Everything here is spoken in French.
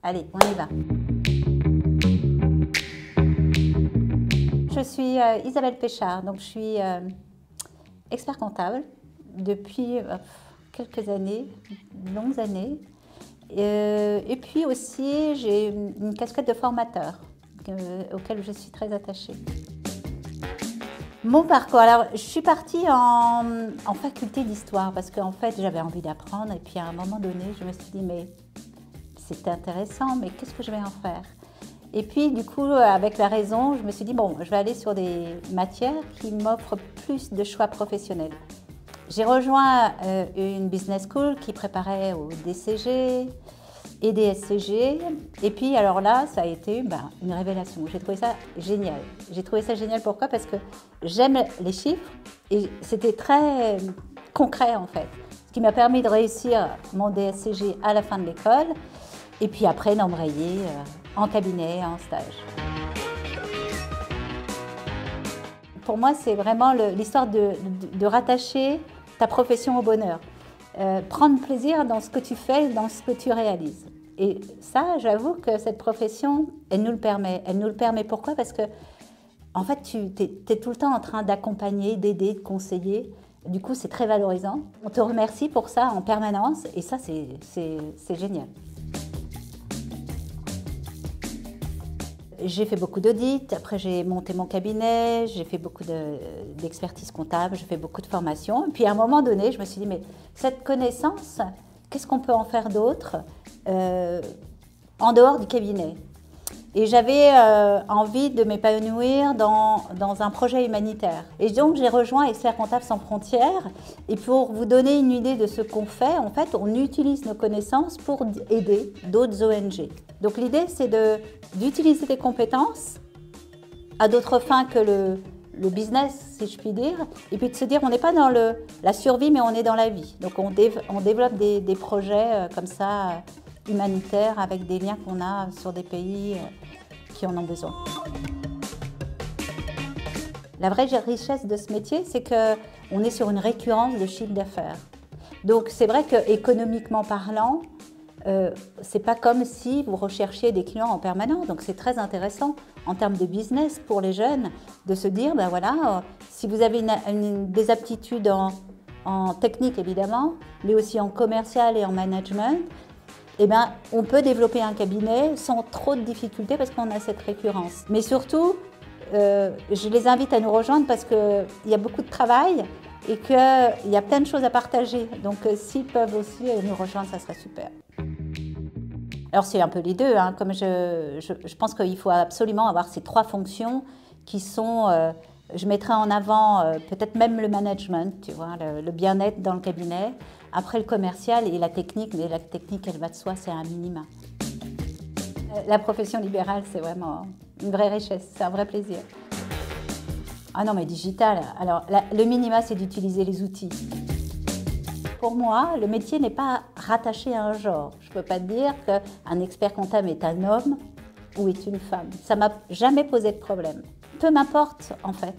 Allez, on y va. Je suis Isabelle Péchard, donc je suis expert comptable depuis quelques années, longues années. Et puis aussi, j'ai une casquette de formateur auquel je suis très attachée. Mon parcours, alors je suis partie en faculté d'histoire parce qu'en fait j'avais envie d'apprendre et puis à un moment donné je me suis dit mais c'était intéressant mais qu'est-ce que je vais en faire? Et puis du coup avec la raison je me suis dit bon je vais aller sur des matières qui m'offrent plus de choix professionnels. J'ai rejoint une business school qui préparait au DCG et des SCG. Et puis alors là, ça a été une révélation. J'ai trouvé ça génial. J'ai trouvé ça génial pourquoi? Parce que j'aime les chiffres et c'était très concret en fait. Ce qui m'a permis de réussir mon DSCG à la fin de l'école et puis après d'embrayer en cabinet, en stage. Pour moi, c'est vraiment l'histoire de rattacher ta profession au bonheur. Prendre plaisir dans ce que tu fais, dans ce que tu réalises. Et ça, j'avoue que cette profession, elle nous le permet. Elle nous le permet pourquoi? Parce que, en fait, tu es tout le temps en train d'accompagner, d'aider, de conseiller. Du coup, c'est très valorisant. On te remercie pour ça en permanence et ça, c'est génial. J'ai fait beaucoup d'audits, après j'ai monté mon cabinet, j'ai fait beaucoup d'expertise comptable, j'ai fait beaucoup de formations. Et puis à un moment donné, je me suis dit, mais cette connaissance, qu'est-ce qu'on peut en faire d'autre en dehors du cabinet? Et j'avais envie de m'épanouir dans un projet humanitaire. Et donc j'ai rejoint Experts Comptables Sans Frontières. Et pour vous donner une idée de ce qu'on fait, en fait, on utilise nos connaissances pour aider d'autres ONG. Donc l'idée, c'est d'utiliser des compétences à d'autres fins que le business, si je puis dire. Et puis de se dire, on n'est pas dans la survie, mais on est dans la vie. Donc on développe des projets comme ça, humanitaires, avec des liens qu'on a sur des pays qui en ont besoin. La vraie richesse de ce métier, c'est qu'on est sur une récurrence de chiffre d'affaires. Donc c'est vrai qu'économiquement parlant, c'est pas comme si vous recherchiez des clients en permanence. Donc c'est très intéressant en termes de business pour les jeunes de se dire, ben voilà, si vous avez des aptitudes en technique évidemment, mais aussi en commercial et en management, eh ben, on peut développer un cabinet sans trop de difficultés parce qu'on a cette récurrence. Mais surtout, je les invite à nous rejoindre parce qu'il y a beaucoup de travail et qu'il y a plein de choses à partager. Donc s'ils peuvent aussi nous rejoindre, ça serait super. Alors c'est un peu les deux, hein. Comme je pense qu'il faut absolument avoir ces trois fonctions qui sont, je mettrai en avant peut-être même le management, tu vois, le bien-être dans le cabinet, après le commercial et la technique, mais la technique elle va de soi, c'est un minima. La profession libérale c'est vraiment une vraie richesse, c'est un vrai plaisir. Ah non mais digital, alors le minima c'est d'utiliser les outils. Pour moi, le métier n'est pas rattaché à un genre. Je ne peux pas dire qu'un expert comptable est un homme ou est une femme. Ça ne m'a jamais posé de problème. Peu m'importe en fait.